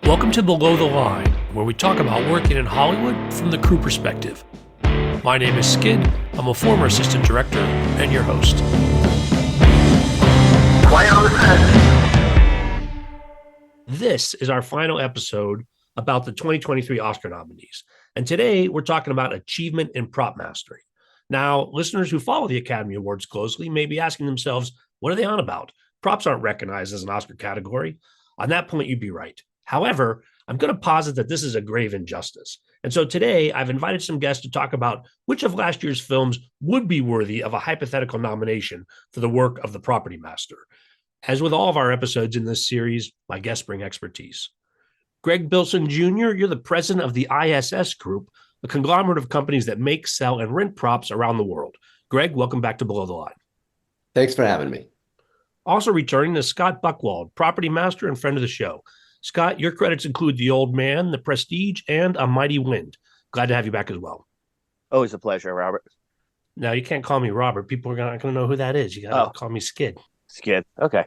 Welcome to Below the Line, where we talk about working in Hollywood from the crew perspective. My name is Skid. I'm a former assistant director and your host. Quiet on the set. This is our final episode about the 2023 Oscar nominees. And today we're talking about achievement in prop mastering. Now, listeners who follow the Academy Awards closely may be asking themselves, what are they on about? Props aren't recognized as an Oscar category. On that point, you'd be right. However, I'm going to posit that this is a grave injustice. And so today I've invited some guests to talk about which of last year's films would be worthy of a hypothetical nomination for the work of the property master. As with all of our episodes in this series, my guests bring expertise. Gregg Bilson Jr., you're the president of the ISS Group, a conglomerate of companies that make, sell, and rent props around the world. Gregg, welcome back to Below the Line. Thanks for having me. Also returning is Scott Buckwald, property master and friend of the show. Scott, your credits include The Old Man, The Prestige, and A Mighty Wind. Glad to have you back as well. Always a pleasure, Robert. Now, you can't call me Robert. People are not going to know who that is. You got to call me Skid. Skid. Okay.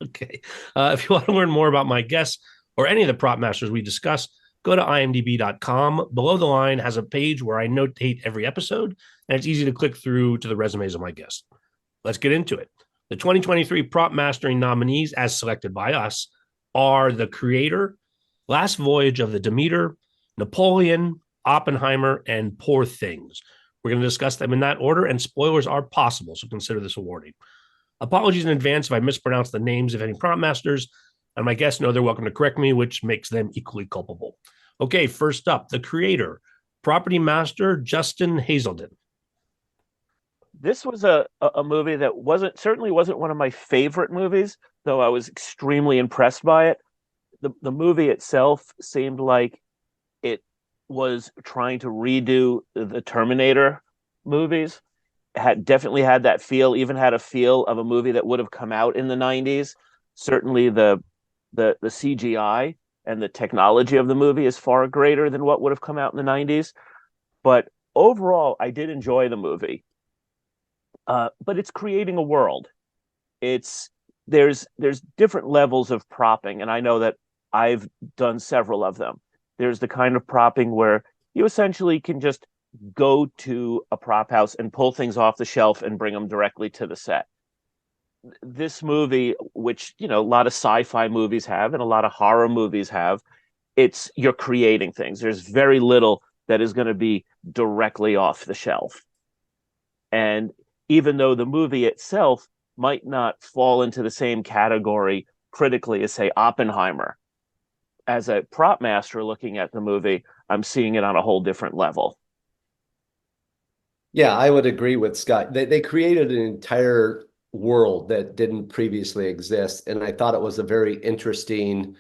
Okay. If you want to learn more about my guests or any of the prop masters we discuss, go to imdb.com. Below the Line has a page where I notate every episode, and it's easy to click through to the resumes of my guests. Let's get into it. The 2023 prop mastering nominees, as selected by us, are The Creator, Last Voyage of the Demeter, Napoleon, Oppenheimer, and Poor Things. We're going to discuss them in that order, and spoilers are possible, so consider this a warning. Apologies in advance if I mispronounce the names of any prop masters, and my guests know they're welcome to correct me, which makes them equally culpable. Okay, first up, The Creator, property master Justin Hazelden. This was a movie that certainly wasn't one of my favorite movies, though I was extremely impressed by it. The movie itself seemed like it was trying to redo the Terminator movies. Definitely had that feel, even had a feel of a movie that would have come out in the 90s. Certainly the CGI and the technology of the movie is far greater than what would have come out in the 90s. But overall, I did enjoy the movie. But it's creating a world. There's different levels of propping, and I know that I've done several of them. There's the kind of propping where you essentially can just go to a prop house and pull things off the shelf and bring them directly to the set. This movie, which a lot of sci-fi movies have and a lot of horror movies have, you're creating things. There's very little that is going to be directly off the shelf. And even though the movie itself might not fall into the same category critically as, say, Oppenheimer, as a prop master looking at the movie, I'm seeing it on a whole different level. Yeah, I would agree with Scott. They created an entire world that didn't previously exist, and I thought it was a very interesting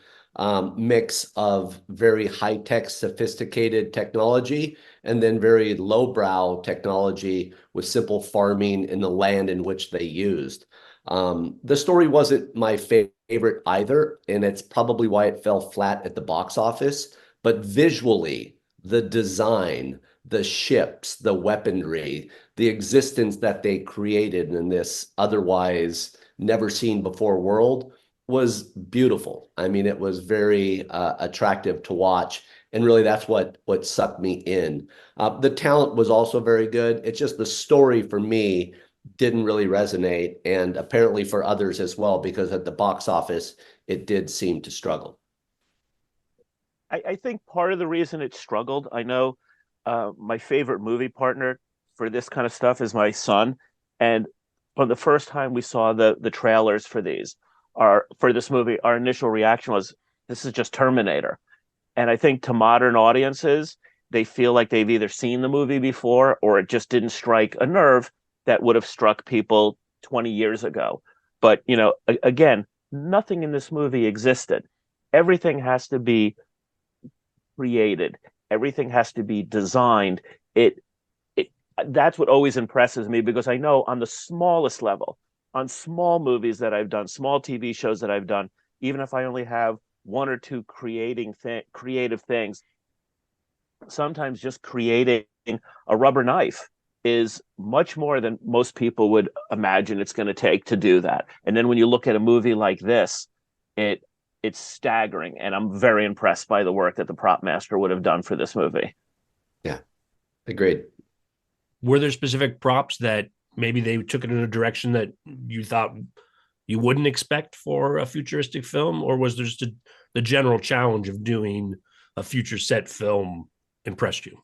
mix of very high-tech, sophisticated technology and then very lowbrow technology with simple farming in the land in which they used. The story wasn't my favorite either, and it's probably why it fell flat at the box office. But visually, the design, the ships, the weaponry, the existence that they created in this otherwise never seen before world was beautiful. I mean, it was very attractive to watch. And really, that's what sucked me in. The talent was also very good. It's just the story for me didn't really resonate, and apparently for others as well, because at the box office, it did seem to struggle. I think part of the reason it struggled, I know my favorite movie partner for this kind of stuff is my son. And on the first time we saw the trailers for this movie, our initial reaction was, this is just Terminator. And I think to modern audiences, they feel like they've either seen the movie before or it just didn't strike a nerve that would have struck people 20 years ago. But, again, nothing in this movie existed. Everything has to be created. Everything has to be designed. That's what always impresses me, because I know on the smallest level, on small movies that I've done, small TV shows that I've done, even if I only have one or two creative things, sometimes just creating a rubber knife is much more than most people would imagine it's going to take to do that. And then when you look at a movie like this, it it's staggering, and I'm very impressed by the work that the prop master would have done for this movie. Yeah, agreed. Were there specific props that maybe they took it in a direction that you thought you wouldn't expect for a futuristic film, or was there just the general challenge of doing a future set film impressed you?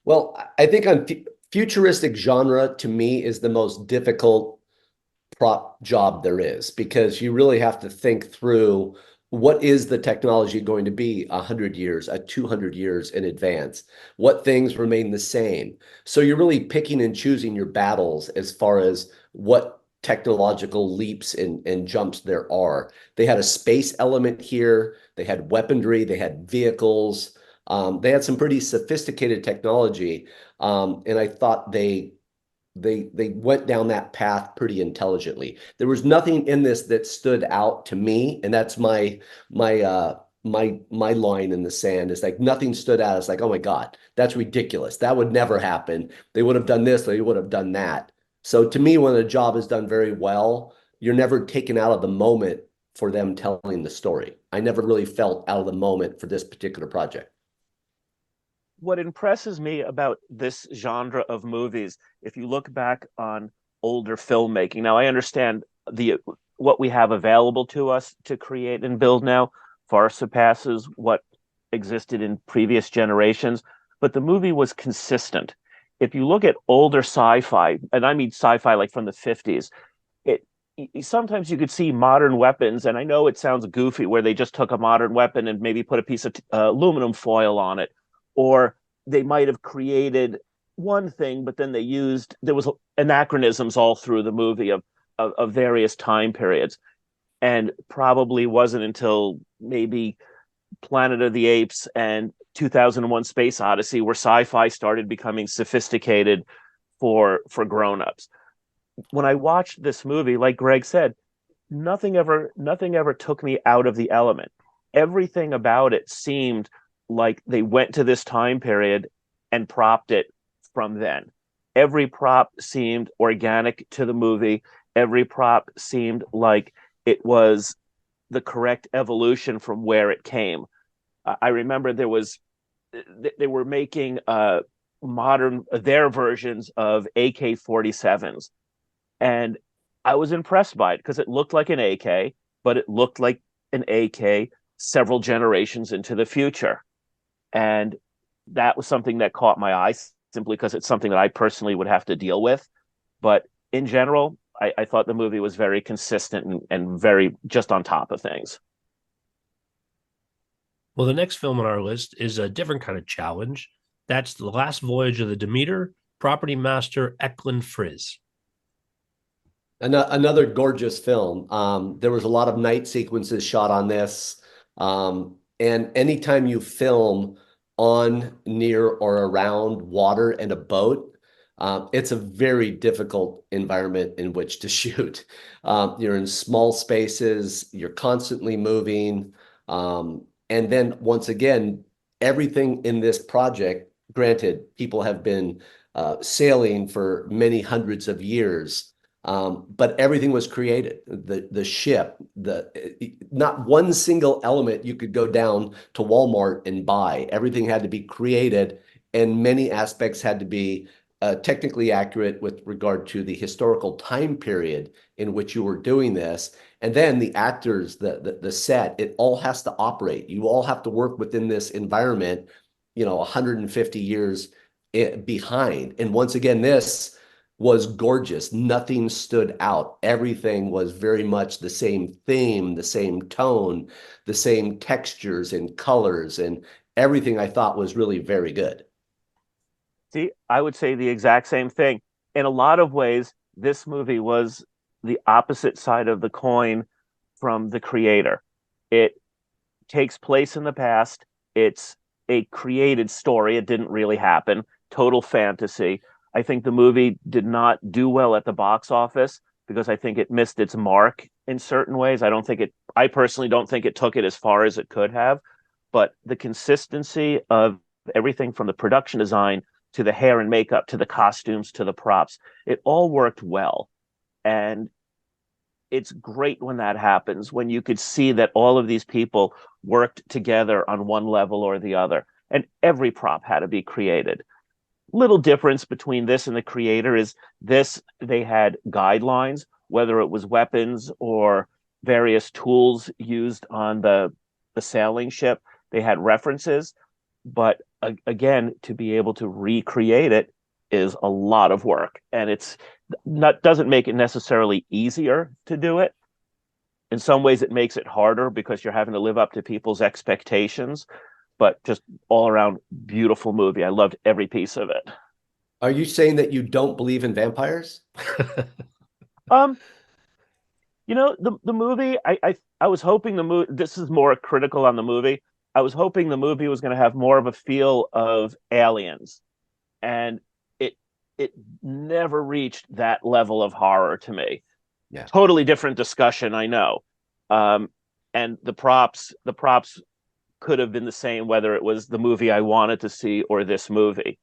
Well, I think on futuristic genre, to me, is the most difficult prop job there is, because you really have to think through what is the technology going to be 100 years, 200 years in advance? What things remain the same? So you're really picking and choosing your battles as far as what technological leaps and jumps there are. They had a space element here. They had weaponry. They had vehicles. They had some pretty sophisticated technology. And I thought they went down that path pretty intelligently. There was nothing in this that stood out to me, and that's my line in the sand, is like nothing stood out. It's like, oh my God, that's ridiculous. That would never happen. They would have done this, they would have done that. So to me, when a job is done very well, you're never taken out of the moment for them telling the story. I never really felt out of the moment for this particular project. What impresses me about this genre of movies, if you look back on older filmmaking, now I understand what we have available to us to create and build now far surpasses what existed in previous generations, but the movie was consistent. If you look at older sci-fi, and I mean sci-fi like from the 50s, it sometimes you could see modern weapons, and I know it sounds goofy where they just took a modern weapon and maybe put a piece of aluminum foil on it, or they might have created one thing, but then there was anachronisms all through the movie of various time periods. And probably wasn't until maybe Planet of the Apes and 2001 Space Odyssey where sci-fi started becoming sophisticated for grown-ups. When I watched this movie, like Greg said, nothing ever took me out of the element. Everything about it seemed like they went to this time period and propped it from then. Every prop seemed organic to the movie. Every prop seemed like it was the correct evolution from where it came. I remember they were making their versions of AK-47s, and I was impressed by it because it looked like an AK, but it looked like an AK several generations into the future. And that was something that caught my eye simply because it's something that I personally would have to deal with. But in general, I thought the movie was very consistent and very just on top of things. Well, the next film on our list is a different kind of challenge. That's The Last Voyage of the Demeter, Property Master Eklund Frizz. Another gorgeous film. There was a lot of night sequences shot on this. And anytime you film on, near, or around water and a boat, it's a very difficult environment in which to shoot. You're in small spaces, you're constantly moving. And then once again, everything in this project, granted, people have been sailing for many hundreds of years, but everything was created. The ship, not one single element you could go down to Walmart and buy. Everything had to be created, and many aspects had to be technically accurate with regard to the historical time period in which you were doing this. And then the actors, the set, it all has to operate. You all have to work within this environment, 150 years behind. And once again, this was gorgeous. Nothing stood out. Everything was very much the same theme, the same tone, the same textures and colors, and everything I thought was really very good. See, I would say the exact same thing. In a lot of ways, this movie was the opposite side of the coin from the creator. It takes place in the past. It's a created story. It didn't really happen. Total fantasy. I think the movie did not do well at the box office because I think it missed its mark in certain ways. I personally don't think it took it as far as it could have, but the consistency of everything from the production design to the hair and makeup, to the costumes, to the props, it all worked well. And it's great when that happens, when you could see that all of these people worked together on one level or the other, and every prop had to be created. Little difference between this and the creator is this, they had guidelines, whether it was weapons or various tools used on the sailing ship. They had references, but again, to be able to recreate it is a lot of work, and it's not, doesn't make it necessarily easier to do it. In some ways it makes it harder because you're having to live up to people's expectations, but just all around beautiful movie. I loved every piece of it. Are you saying that you don't believe in vampires? um the movie, I was hoping the movie, this is more critical on the movie, I was hoping the movie was going to have more of a feel of Aliens, and it never reached that level of horror to me. Yeah. Totally different discussion, I know. And the props could have been the same whether it was the movie I wanted to see or this movie.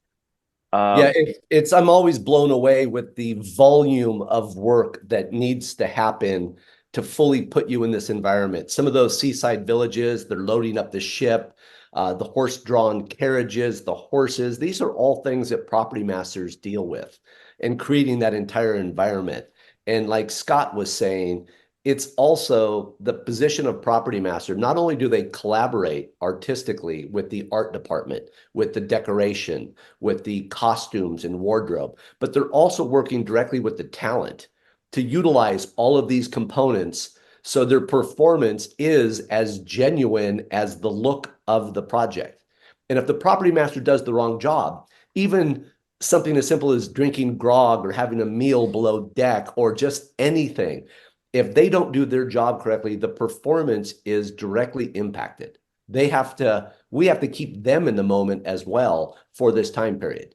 Yeah, it's I'm always blown away with the volume of work that needs to happen to fully put you in this environment. Some of those seaside villages, they're loading up the ship, the horse-drawn carriages, the horses. These are all things that property masters deal with and creating that entire environment. And like Scott was saying, it's also the position of property master. Not only do they collaborate artistically with the art department, with the decoration, with the costumes and wardrobe, but they're also working directly with the talent to utilize all of these components so their performance is as genuine as the look of the project. And if the property master does the wrong job, even something as simple as drinking grog or having a meal below deck or just anything, if they don't do their job correctly, the performance is directly impacted. We have to keep them in the moment as well for this time period.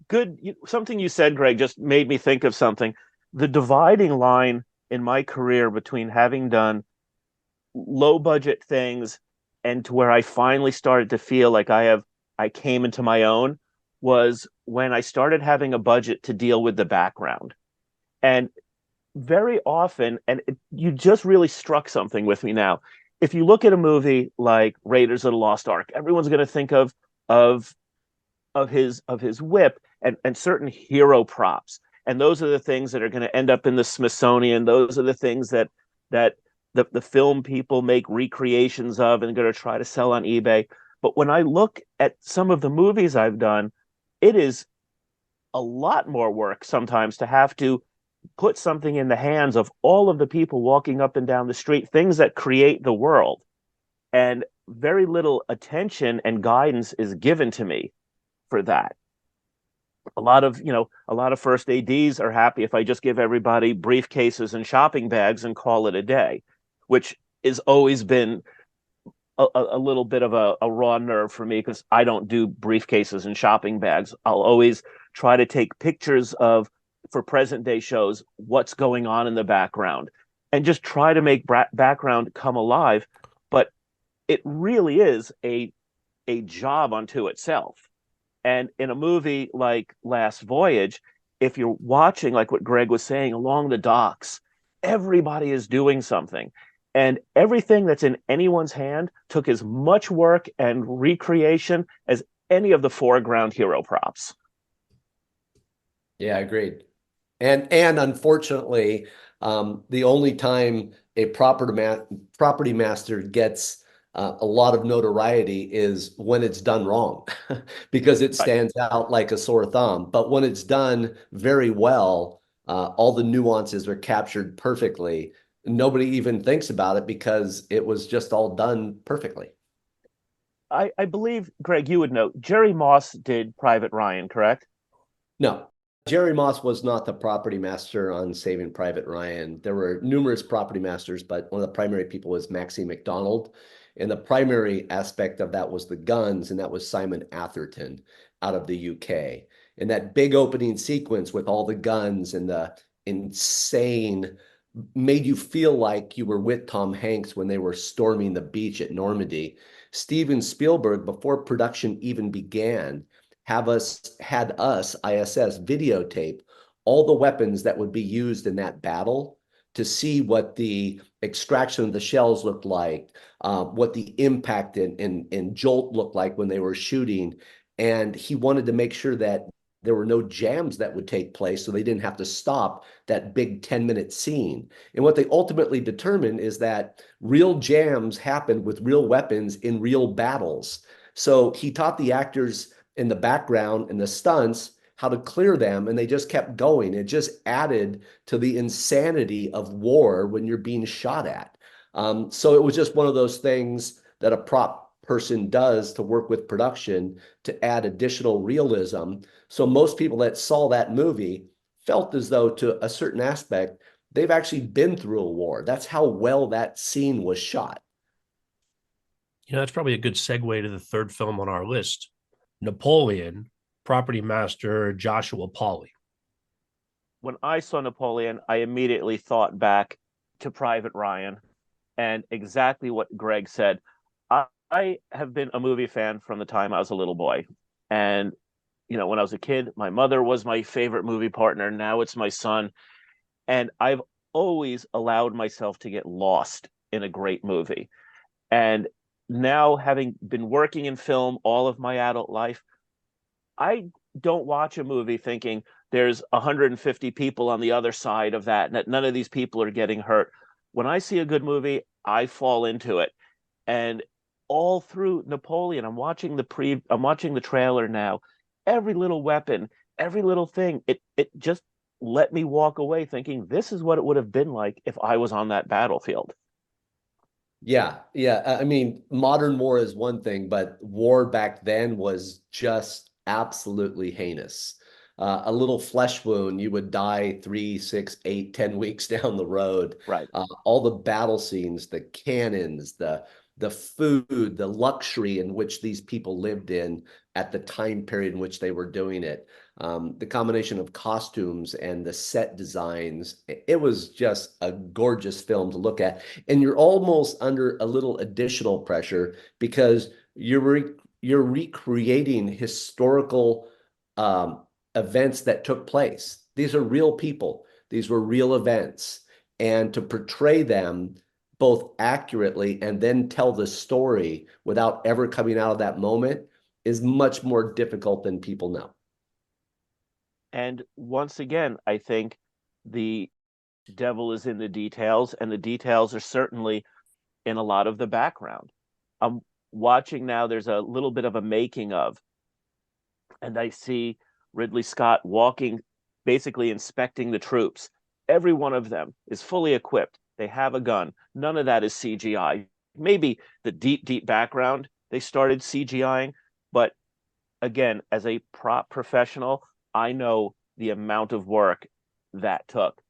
Good. Something you said, Greg, just made me think of something. The dividing line in my career between having done low budget things and to where I finally started to feel like I came into my own was when I started having a budget to deal with the background. And very often, and you just really struck something with me now. If you look at a movie like Raiders of the Lost Ark, everyone's going to think of his whip and certain hero props, and those are the things that are going to end up in the Smithsonian. Those are the things that the film people make recreations of and going to try to sell on eBay. But when I look at some of the movies I've done, it is a lot more work sometimes to have to put something in the hands of all of the people walking up and down the street, things that create the world. And very little attention and guidance is given to me for that. A lot of first ADs are happy if I just give everybody briefcases and shopping bags and call it a day, which has always been a little bit of a raw nerve for me because I don't do briefcases and shopping bags. I'll always try to take pictures of, for present day shows, what's going on in the background and just try to make background come alive. But it really is a job unto itself. And in a movie like Last Voyage, if you're watching, like what Greg was saying, along the docks, everybody is doing something. And everything that's in anyone's hand took as much work and recreation as any of the foreground hero props. Yeah, agreed. And unfortunately, the only time a property master gets a lot of notoriety is when it's done wrong, because it stands out like a sore thumb. But when it's done very well, all the nuances are captured perfectly. Nobody even thinks about it because it was just all done perfectly. I believe, Greg, you would know, Jerry Moss did Private Ryan, correct? No, Jerry Moss was not the property master on Saving Private Ryan. There were numerous property masters, but one of the primary people was Maxie McDonald. And the primary aspect of that was the guns, and that was Simon Atherton out of the UK. And that big opening sequence with all the guns and the insane made you feel like you were with Tom Hanks when they were storming the beach at Normandy. Steven Spielberg, before production even began, had us ISS videotape all the weapons that would be used in that battle to see what the extraction of the shells looked like, what the impact and jolt looked like when they were shooting. And he wanted to make sure that there were no jams that would take place, so they didn't have to stop that big 10-minute scene. And what they ultimately determined is that real jams happened with real weapons in real battles. So he taught the actors in the background and the stunts how to clear them, and they just kept going. It just added to the insanity of war when you're being shot at. So it was just one of those things that a prop person does to work with production to add additional realism. So most people that saw that movie felt as though, to a certain aspect, they've actually been through a war. That's how well that scene was shot. That's probably a good segue to the third film on our list, Napoleon, property master Joshua Pauly. When I saw Napoleon, I immediately thought back to Private Ryan and exactly what Greg said. I have been a movie fan from the time I was a little boy. And, when I was a kid, my mother was my favorite movie partner. Now it's my son. And I've always allowed myself to get lost in a great movie. And now, having been working in film all of my adult life, I don't watch a movie thinking there's 150 people on the other side of that, and that none of these people are getting hurt. When I see a good movie, I fall into it. And all through Napoleon, I'm watching the trailer now. Every little weapon, every little thing, it just let me walk away thinking this is what it would have been like if I was on that battlefield. Yeah, yeah. I mean, modern war is one thing, but war back then was just absolutely heinous. A little flesh wound, you would die 3, 6, 8, 10 weeks down the road. Right. All the battle scenes, the cannons, the food, the luxury in which these people lived in at the time period in which they were doing it, the combination of costumes and the set designs, it was just a gorgeous film to look at. And you're almost under a little additional pressure because you're recreating historical events that took place. These are real people. These were real events. And to portray them both accurately and then tell the story without ever coming out of that moment is much more difficult than people know. And once again, I think the devil is in the details, and the details are certainly in a lot of the background. I'm watching now, there's a little bit of a making of, and I see Ridley Scott walking, basically inspecting the troops. Every one of them is fully equipped. They have a gun. None of that is CGI. Maybe the deep background they started CGIing, but again, as a prop professional, I know the amount of work that took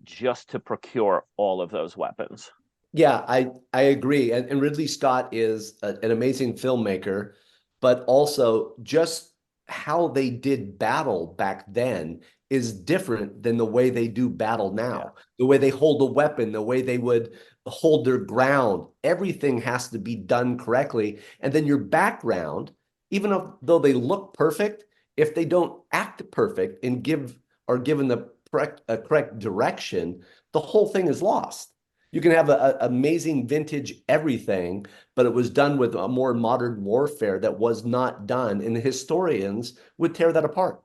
just to procure all of those weapons. Yeah, I agree. And Ridley Scott is an amazing filmmaker, but also just how they did battle back then is different than the way they do battle now. Yeah. The way they hold a weapon, the way they would hold their ground, everything has to be done correctly. And then your background, even though they look perfect, if they don't act perfect and are given the correct direction, the whole thing is lost. You can have an amazing vintage everything, but it was done with a more modern warfare that was not done, and the historians would tear that apart.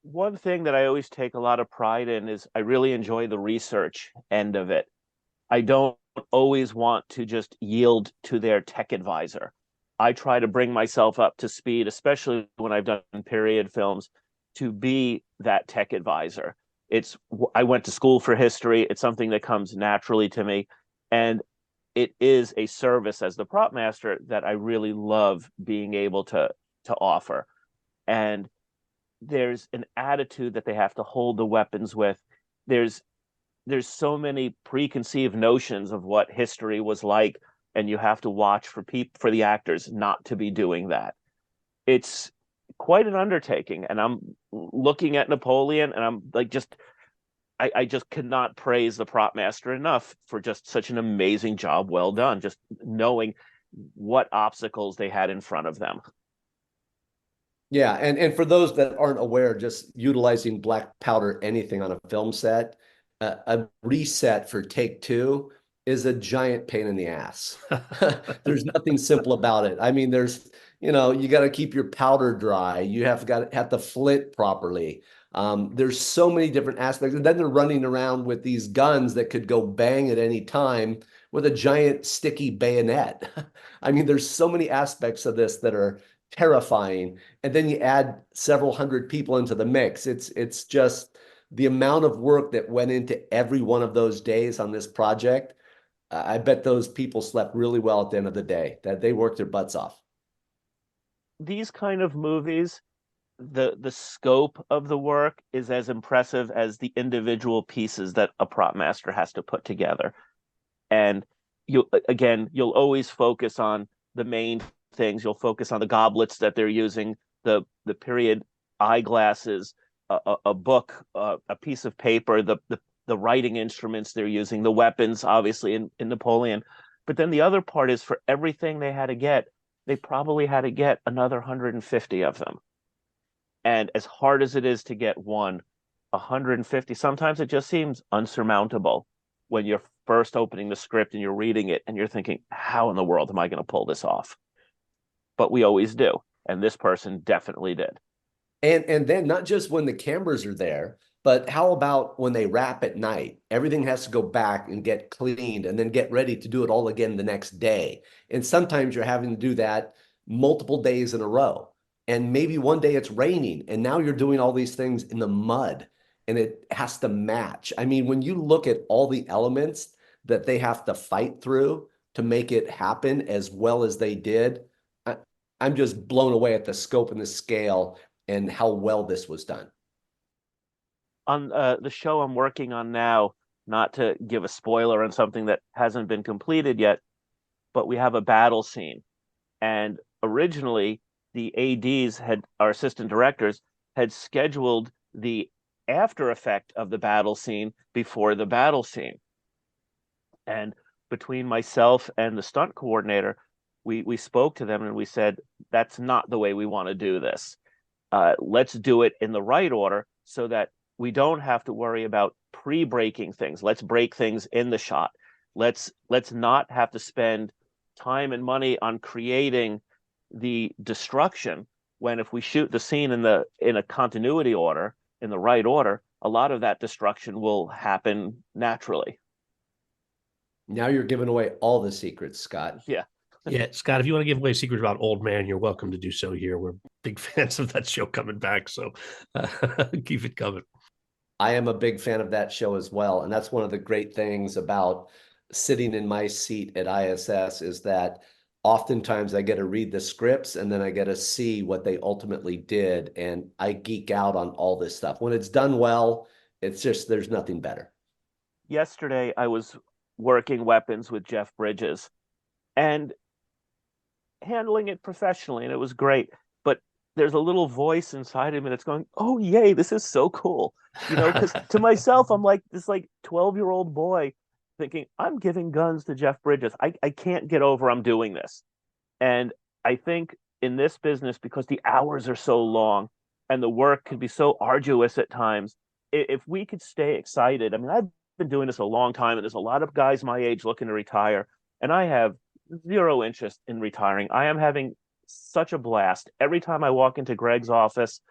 One thing that I always take a lot of pride in is I really enjoy the research end of it. I don't always want to just yield to their tech advisor. I try to bring myself up to speed, especially when I've done period films, to be that tech advisor. I went to school for history. It's something that comes naturally to me. And it is a service as the prop master that I really love being able to offer. And there's an attitude that they have to hold the weapons with. There's so many preconceived notions of what history was like, and you have to watch for the actors not to be doing that. It's quite an undertaking, and I'm looking at Napoleon, and I'm like, I just cannot praise the prop master enough for just such an amazing job, well done, just knowing what obstacles they had in front of them. Yeah, and for those that aren't aware, just utilizing black powder anything on a film set a reset for take two is a giant pain in the ass. There's nothing simple about it. I mean, you got to keep your powder dry. You have to flit properly. There's so many different aspects. And then they're running around with these guns that could go bang at any time with a giant sticky bayonet. I mean, there's so many aspects of this that are terrifying. And then you add several hundred people into the mix. It's just the amount of work that went into every one of those days on this project. I bet those people slept really well at the end of the day, that they worked their butts off. These kind of movies, the scope of the work is as impressive as the individual pieces that a prop master has to put together. And you'll always focus on the main things. You'll focus on the goblets that they're using, the period eyeglasses, a book, a piece of paper, the writing instruments they're using, the weapons, obviously in Napoleon. But then the other part is, for everything they had to get, they probably had to get another 150 of them. And as hard as it is to get 150, sometimes it just seems unsurmountable when you're first opening the script and you're reading it and you're thinking, how in the world am I going to pull this off? But we always do. And this person definitely did. And then not just when the cameras are there, but how about when they wrap at night? Everything has to go back and get cleaned and then get ready to do it all again the next day. And sometimes you're having to do that multiple days in a row. And maybe one day it's raining and now you're doing all these things in the mud and it has to match. I mean, when you look at all the elements that they have to fight through to make it happen as well as they did, I'm just blown away at the scope and the scale and how well this was done. On the show I'm working on now, not to give a spoiler on something that hasn't been completed yet, but we have a battle scene. And originally, the ADs our assistant directors, had scheduled the after effect of the battle scene before the battle scene. And between myself and the stunt coordinator, we spoke to them and we said, that's not the way we want to do this. Let's do it in the right order so that we don't have to worry about pre-breaking things. Let's break things in the shot. Let's not have to spend time and money on creating the destruction, when if we shoot the scene in a continuity order, in the right order, a lot of that destruction will happen naturally. Now you're giving away all the secrets, Scott. Yeah. Yeah, Scott, if you want to give away secrets about Old Man, you're welcome to do so here. We're big fans of that show coming back, so keep it coming. I am a big fan of that show as well. And that's one of the great things about sitting in my seat at ISS, is that oftentimes I get to read the scripts and then I get to see what they ultimately did. And I geek out on all this stuff. When it's done well, it's just, there's nothing better. Yesterday, I was working weapons with Jeff Bridges and handling it professionally, and it was great. But there's a little voice inside of me that's going, oh, yay, this is so cool. Because to myself, I'm like this 12-year-old boy thinking, I'm giving guns to Jeff Bridges. I can't get over I'm doing this. And I think in this business, because the hours are so long and the work can be so arduous at times, if we could stay excited. I mean, I've been doing this a long time, and there's a lot of guys my age looking to retire, and I have zero interest in retiring. I am having such a blast. Every time I walk into Gregg's office,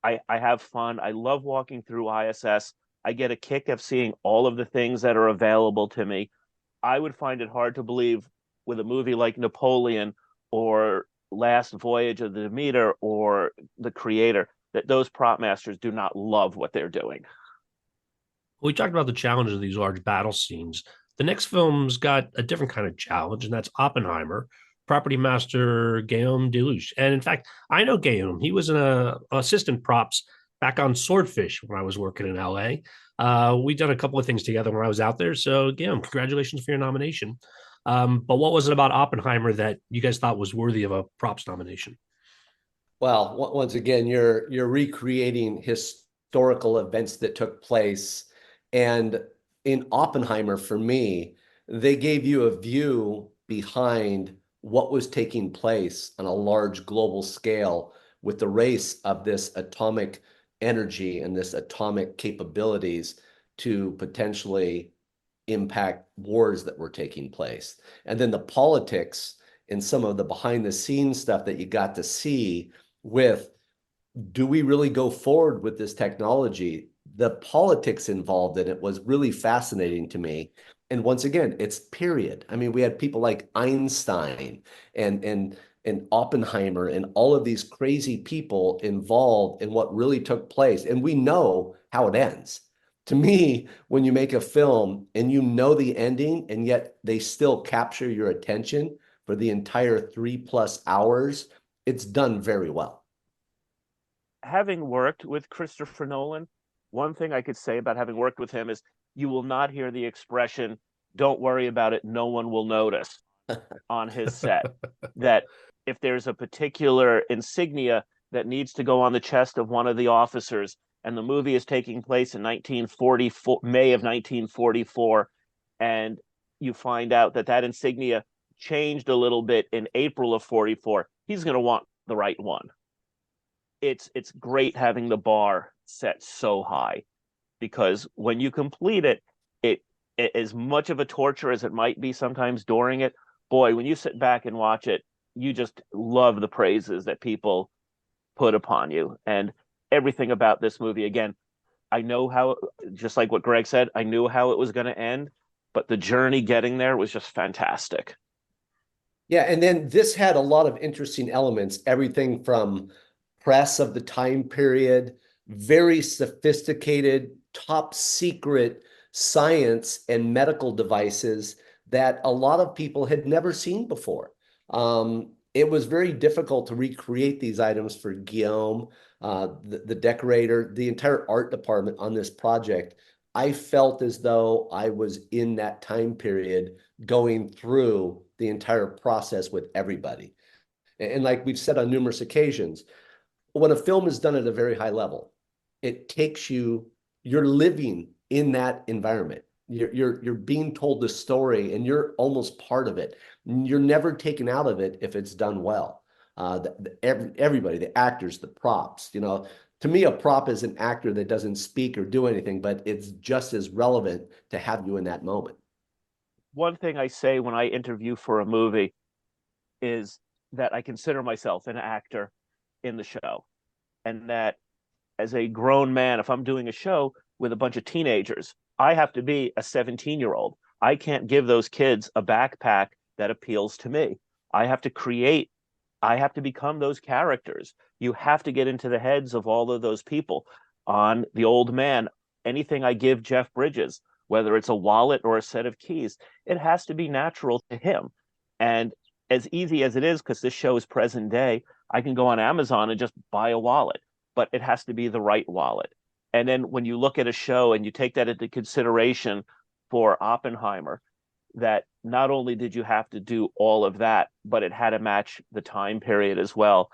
I have fun. I love walking through ISS. I get a kick of seeing all of the things that are available to me. I would find it hard to believe with a movie like Napoleon or Last Voyage of the Demeter or The Creator that those prop masters do not love what they're doing. We talked about the challenges of these large battle scenes. The next film's got a different kind of challenge, and that's Oppenheimer, property master Guillaume Deluche. And in fact, I know Guillaume. He was an assistant props back on Swordfish when I was working in LA. We done a couple of things together when I was out there. So Guillaume, congratulations for your nomination. But what was it about Oppenheimer that you guys thought was worthy of a props nomination? Well, once again, you're recreating historical events that took place. And in Oppenheimer, for me, they gave you a view behind what was taking place on a large global scale with the race of this atomic energy and this atomic capabilities. to potentially impact wars that were taking place. And then the politics and some of the behind the scenes stuff that you got to see with, do we really go forward with this technology? The politics involved in it was really fascinating to me. And once again, it's period. I mean, we had people like Einstein and Oppenheimer and all of these crazy people involved in what really took place. And we know how it ends. To me, when you make a film and you know the ending, and yet they still capture your attention for the entire 3+ hours, it's done very well. Having worked with Christopher Nolan, one thing I could say about having worked with him is you will not hear the expression, don't worry about it, no one will notice on his set. That if there's a particular insignia that needs to go on the chest of one of the officers, and the movie is taking place in 1944, May of 1944, and you find out that that insignia changed a little bit in April of 44, he's going to want the right one. It's great having the bar set so high, because when you complete it, it as much of a torture as it might be sometimes during it, boy, when you sit back and watch it, you just love the praises that people put upon you. And everything about this movie, again, I know how, just like what Gregg said, I knew how it was going to end, but the journey getting there was just fantastic. Yeah, and then this had a lot of interesting elements, everything from press of the time period, very sophisticated, top secret science and medical devices that a lot of people had never seen before. It was very difficult to recreate these items for Guillaume, the decorator, the entire art department on this project. I felt as though I was in that time period going through the entire process with everybody. And like we've said on numerous occasions, when a film is done at a very high level, it takes you, you're living in that environment. You're being told the story and you're almost part of it. You're never taken out of it if it's done well. Everybody, the actors, the props, to me, a prop is an actor that doesn't speak or do anything, but it's just as relevant to have you in that moment. One thing I say when I interview for a movie is that I consider myself an actor in the show, and that as a grown man, if I'm doing a show with a bunch of teenagers, I have to be a 17-year-old. I can't give those kids a backpack that appeals to me. I have to become those characters. You have to get into the heads of all of those people. On The Old Man, anything I give Jeff Bridges, whether it's a wallet or a set of keys, it has to be natural to him. And as easy as it is, because this show is present day, I can go on Amazon and just buy a wallet, but it has to be the right wallet. And then when you look at a show and you take that into consideration for Oppenheimer, that not only did you have to do all of that, but it had to match the time period as well.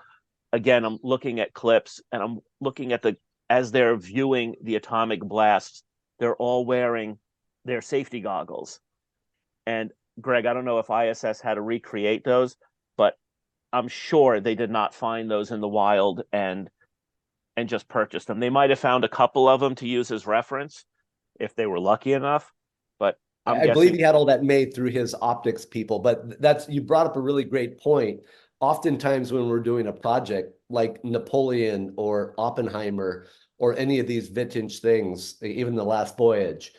Again, I'm looking at clips and I'm looking at as they're viewing the atomic blasts, they're all wearing their safety goggles. And Gregg, I don't know if ISS had to recreate those, but I'm sure they did not find those in the wild and just purchase them. They might have found a couple of them to use as reference if they were lucky enough, but I believe he had all that made through his optics people, but you brought up a really great point. Oftentimes when we're doing a project like Napoleon or Oppenheimer or any of these vintage things, even The Last Voyage,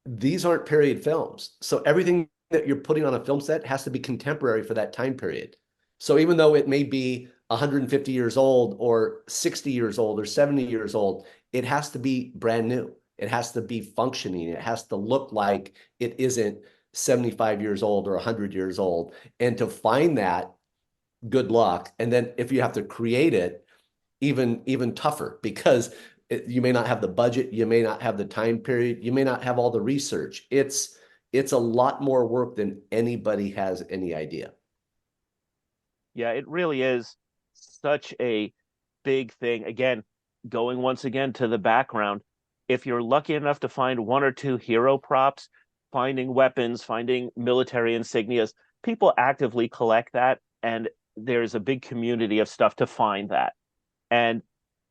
these aren't period films. So everything that you're putting on a film set has to be contemporary for that time period. So even though it may be 150 years old or 60 years old or 70 years old, it has to be brand new. It has to be functioning. It has to look like it isn't 75 years old or 100 years old. And to find that, good luck. And then if you have to create it, even tougher, because you may not have the budget, you may not have the time period, you may not have all the research. It's a lot more work than anybody has any idea. Yeah, it really is such a big thing. Again, going once again to the background, if you're lucky enough to find one or two hero props, finding weapons, finding military insignias, people actively collect that, and there's a big community of stuff to find that. And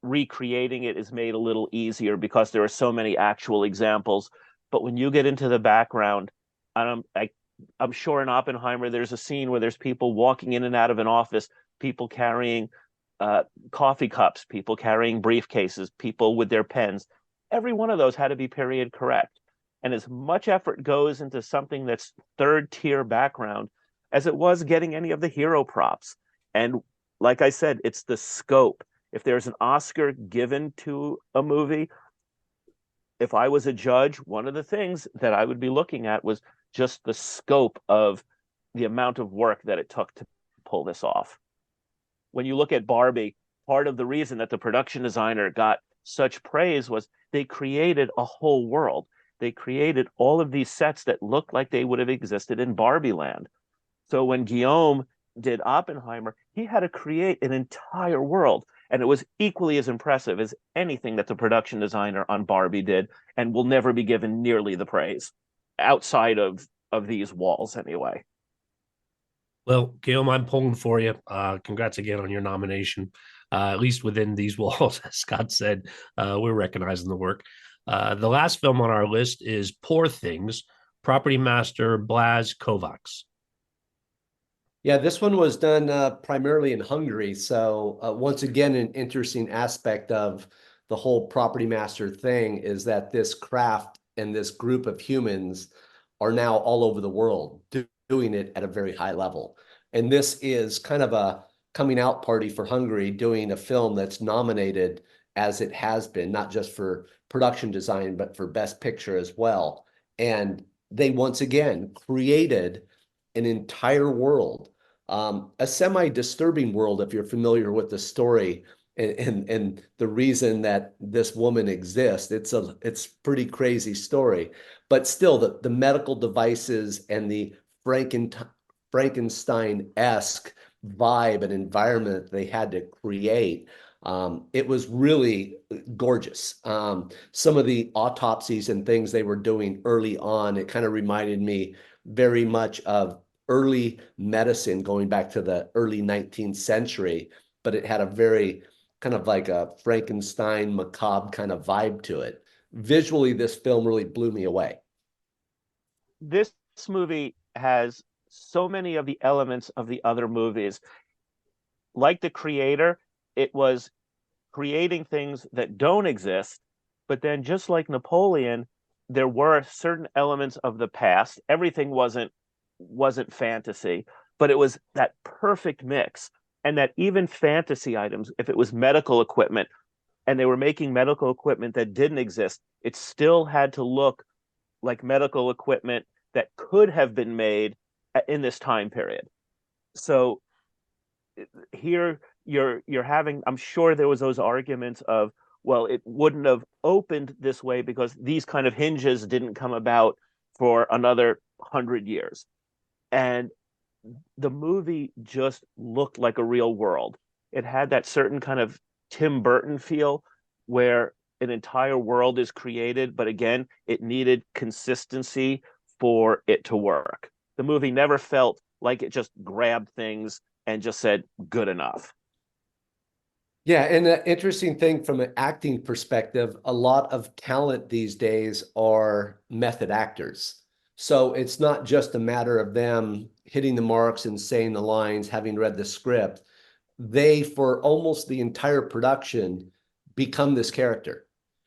recreating it is made a little easier because there are so many actual examples. But when you get into the background, I'm sure in Oppenheimer there's a scene where there's people walking in and out of an office, people carrying coffee cups, people carrying briefcases, people with their pens. Every one of those had to be period correct. And as much effort goes into something that's third tier background as it was getting any of the hero props. And like I said, it's the scope. If there's an Oscar given to a movie, if I was a judge, one of the things that I would be looking at was just the scope of the amount of work that it took to pull this off. When you look at Barbie, part of the reason that the production designer got such praise was they created a whole world. They created all of these sets that looked like they would have existed in Barbie land. So when Guillaume did Oppenheimer, he had to create an entire world. And it was equally as impressive as anything that the production designer on Barbie did, and will never be given nearly the praise outside of these walls anyway. Well, Guillaume, I'm pulling for you. Congrats again on your nomination. At least within these walls, as Scott said, we're recognizing the work. The last film on our list is Poor Things, Property Master Blaz Kovacs. Yeah, this one was done primarily in Hungary. So once again, an interesting aspect of the whole property master thing is that this craft and this group of humans are now all over the world doing it at a very high level. And this is kind of a coming out party for Hungary, doing a film that's nominated as it has been, not just for production design, but for Best Picture as well. And they once again created an entire world, a semi-disturbing world if you're familiar with the story and the reason that this woman exists. It's pretty crazy story, but still the medical devices and the Frankenstein-esque vibe and environment they had to create. It was really gorgeous. Some of the autopsies and things they were doing early on, it kind of reminded me very much of early medicine going back to the early 19th century, but it had a very kind of like a Frankenstein macabre kind of vibe to it. Visually, this film really blew me away. This movie has so many of the elements of the other movies. Like the creator, it was creating things that don't exist, but then just like Napoleon, there were certain elements of the past. Everything wasn't fantasy, but it was that perfect mix. And that even fantasy items, if it was medical equipment and they were making medical equipment that didn't exist, it still had to look like medical equipment that could have been made in this time period. So here you're having, I'm sure there was those arguments of, well, it wouldn't have opened this way because these kind of hinges didn't come about for another 100 years. And the movie just looked like a real world. It had that certain kind of Tim Burton feel where an entire world is created, but again, it needed consistency for it to work. The movie never felt like it just grabbed things and just said, good enough. Yeah, and the interesting thing from an acting perspective, a lot of talent these days are method actors. So it's not just a matter of them hitting the marks and saying the lines, having read the script. They, for almost the entire production, become this character.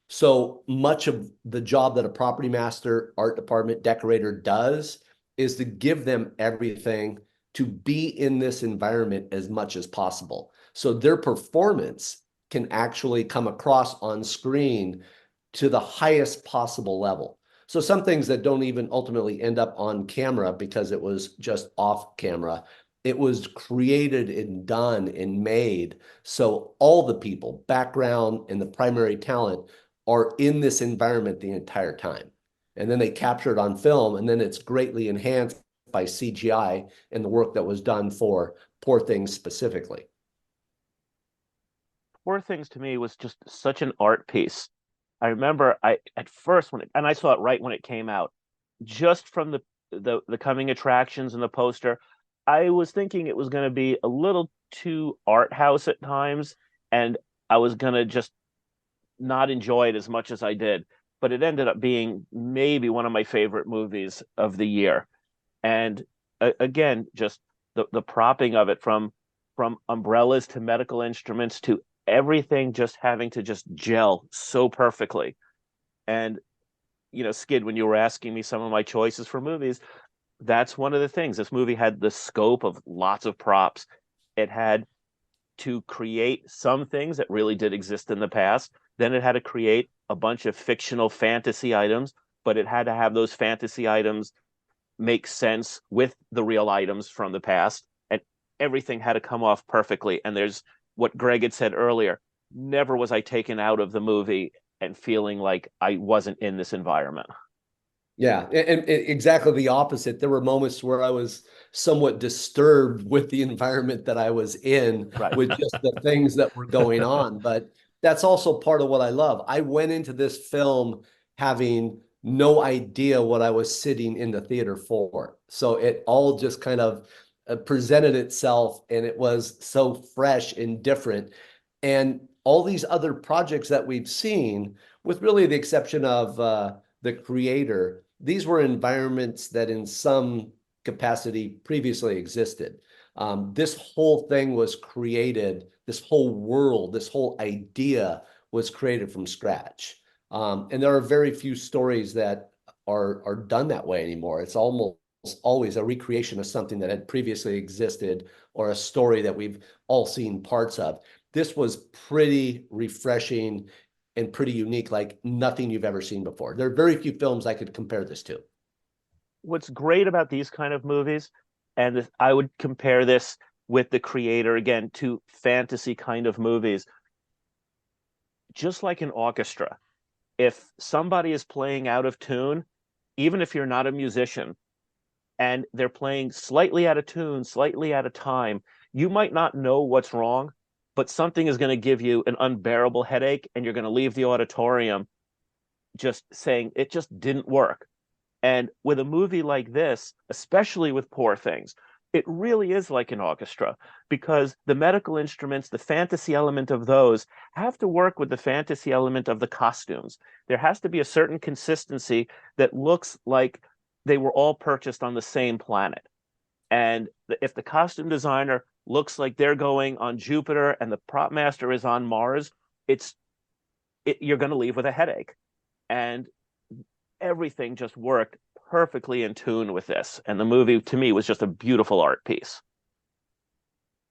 So much of the job that a property master, art department, decorator does is to give them everything to be in this environment as much as possible. So their performance can actually come across on screen to the highest possible level. So some things that don't even ultimately end up on camera because it was just off camera, it was created and done and made. So all the people, background and the primary talent are in this environment the entire time. And then they capture it on film, and then it's greatly enhanced by CGI and the work that was done for Poor Things specifically. Poor Things to me was just such an art piece. I remember at first and I saw it right when it came out, just from the coming attractions and the poster, I was thinking it was going to be a little too art house at times. And I was gonna just not enjoy it as much as I did. But it ended up being maybe one of my favorite movies of the year. And again, just the propping of it, from umbrellas to medical instruments to everything just having to just gel so perfectly. And Skid, when you were asking me some of my choices for movies, that's one of the things. This movie had the scope of lots of props. It had to create some things that really did exist in the past. Then it had to create a bunch of fictional fantasy items, but it had to have those fantasy items make sense with the real items from the past. And everything had to come off perfectly. And there's what Greg had said earlier. Never was I taken out of the movie and feeling like I wasn't in this environment. Yeah, and exactly the opposite. There were moments where I was somewhat disturbed with the environment that I was in, Right. with just the things that were going on. But that's also part of what I love. I went into this film having no idea what I was sitting in the theater for. So it all just kind of presented itself, and it was so fresh and different. And all these other projects that we've seen, with really the exception of the creator, these were environments that in some capacity previously existed. This whole thing was created, this whole world, this whole idea was created from scratch. And there are very few stories that are done that way anymore. It's almost always a recreation of something that had previously existed, or a story that we've all seen parts of. This was pretty refreshing and pretty unique, like nothing you've ever seen before. There are very few films I could compare this to. What's great about these kind of movies, and I would compare this with the creator again to fantasy kind of movies, just like an orchestra. If somebody is playing out of tune, even if you're not a musician, and they're playing slightly out of tune, slightly out of time, you might not know what's wrong, but something is going to give you an unbearable headache, and you're going to leave the auditorium just saying it just didn't work. And with a movie like this, especially with Poor Things, it really is like an orchestra, because the medical instruments, the fantasy element of those have to work with the fantasy element of the costumes. There has to be a certain consistency that looks like they were all purchased on the same planet. And if the costume designer looks like they're going on Jupiter and the prop master is on Mars, you're going to leave with a headache. And everything just worked perfectly in tune with this. And the movie, to me, was just a beautiful art piece.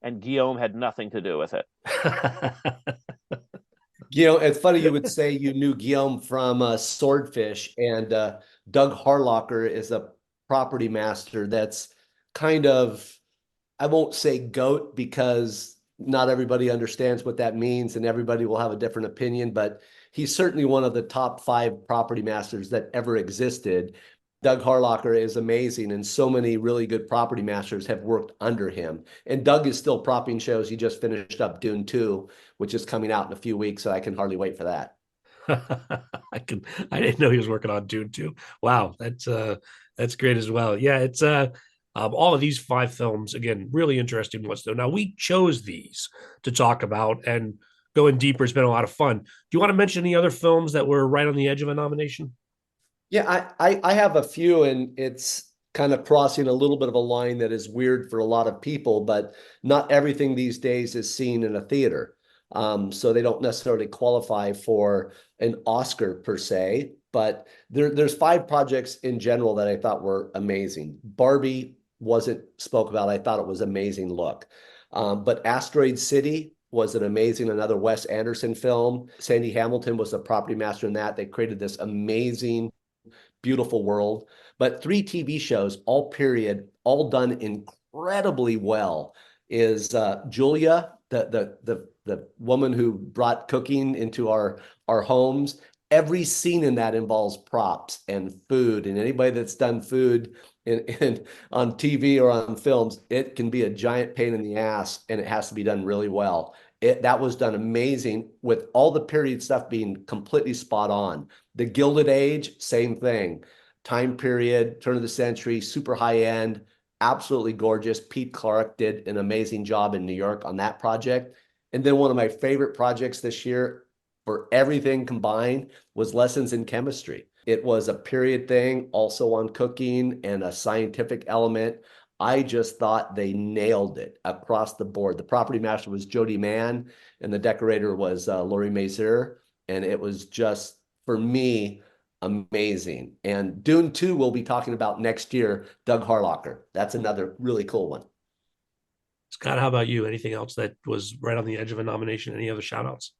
And Guillaume had nothing to do with it. It's funny you would say you knew Guillaume from Swordfish, and Doug Harlocker is a property master that's kind of, I won't say GOAT, because not everybody understands what that means and everybody will have a different opinion, but he's certainly one of the top 5 property masters that ever existed. Doug Harlocker is amazing, and so many really good property masters have worked under him. And Doug is still propping shows. He just finished up Dune 2, which is coming out in a few weeks, so I can hardly wait for that. I didn't know he was working on Dune too. Wow, that's great as well. Yeah, it's all of these 5 films, again, really interesting ones though. Now we chose these to talk about, and going deeper has been a lot of fun. Do you want to mention any other films that were right on the edge of a nomination? Yeah, I have a few, and it's kind of crossing a little bit of a line that is weird for a lot of people, but not everything these days is seen in a theater. So they don't necessarily qualify for an Oscar per se, but there's 5 projects in general that I thought were amazing. Barbie wasn't spoke about. I thought it was amazing look. But Asteroid City was an amazing, another Wes Anderson film. Sandy Hamilton was the property master in that. They created this amazing, beautiful world. But 3 TV shows, all period, all done incredibly well, is Julia, the woman who brought cooking into our homes. Every scene in that involves props and food, and anybody that's done food on TV or on films, it can be a giant pain in the ass, and it has to be done really well. That was done amazing, with all the period stuff being completely spot on. The Gilded Age, same thing. Time period, turn of the century, super high end, absolutely gorgeous. Pete Clark did an amazing job in New York on that project. And then one of my favorite projects this year for everything combined was Lessons in Chemistry. It was a period thing, also on cooking and a scientific element. I just thought they nailed it across the board. The property master was Jody Mann, and the decorator was Laurie Mazur. And it was just, for me, amazing. And Dune 2 we'll be talking about next year, Doug Harlocker. That's another really cool one. Scott, how about you? Anything else that was right on the edge of a nomination? Any other shout outs?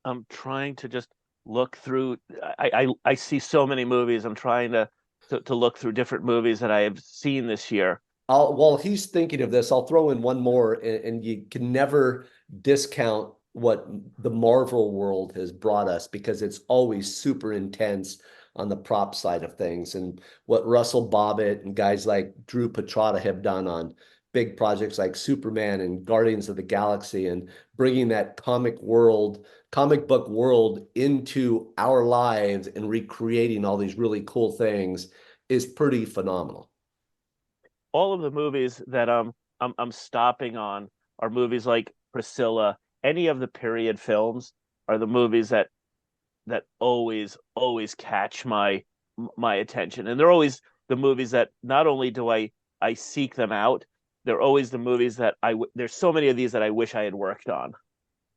I'm trying to just look through. I see so many movies. I'm trying to look through different movies that I have seen this year. While he's thinking of this, I'll throw in one more, and you can never discount what the Marvel world has brought us, because it's always super intense on the prop side of things, and what Russell Bobbitt and guys like Drew Petrotta have done on big projects like Superman and Guardians of the Galaxy, and bringing that comic book world into our lives and recreating all these really cool things is pretty phenomenal. All of the movies that I'm stopping on are movies like Priscilla. Any of the period films are the movies that always catch my attention, and they're always the movies that not only do I seek them out, they're always the movies that there's so many of these that I wish I had worked on,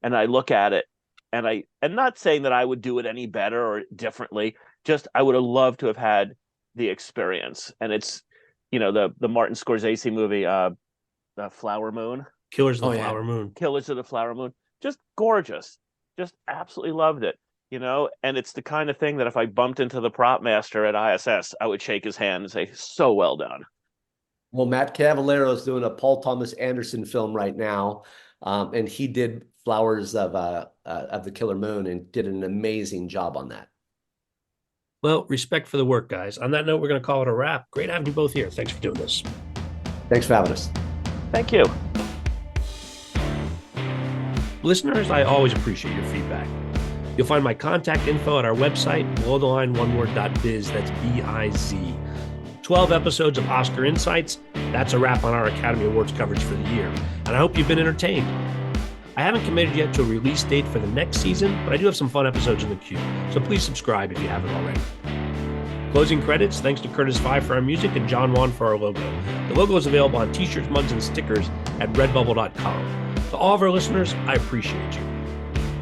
and I look at it, and not saying that I would do it any better or differently, just I would have loved to have had the experience. And it's, the Martin Scorsese movie, the Flower Moon. Killers of the Flower Moon. Killers of the Flower Moon. Just gorgeous. Just absolutely loved it. And it's the kind of thing that if I bumped into the prop master at ISS, I would shake his hand and say, so well done. Well, Matt Cavallero is doing a Paul Thomas Anderson film right now, and he did Flowers of the Killer Moon and did an amazing job on that. Well, respect for the work, guys. On that note, we're going to call it a wrap. Great having you both here. Thanks for doing this. Thanks for having us. Thank you. Listeners, I always appreciate your feedback. You'll find my contact info at our website, belowtheline.biz. That's B-I-Z. 12 episodes of Oscar Insights. That's a wrap on our Academy Awards coverage for the year. And I hope you've been entertained. I haven't committed yet to a release date for the next season, but I do have some fun episodes in the queue. So please subscribe if you haven't already. Closing credits, thanks to Curtis Five for our music and John Wan for our logo. The logo is available on t-shirts, mugs, and stickers at redbubble.com. To all of our listeners, I appreciate you.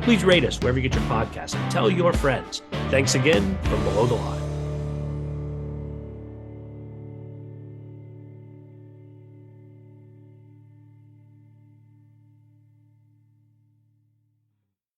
Please rate us wherever you get your podcasts and tell your friends. Thanks again from Below the Line.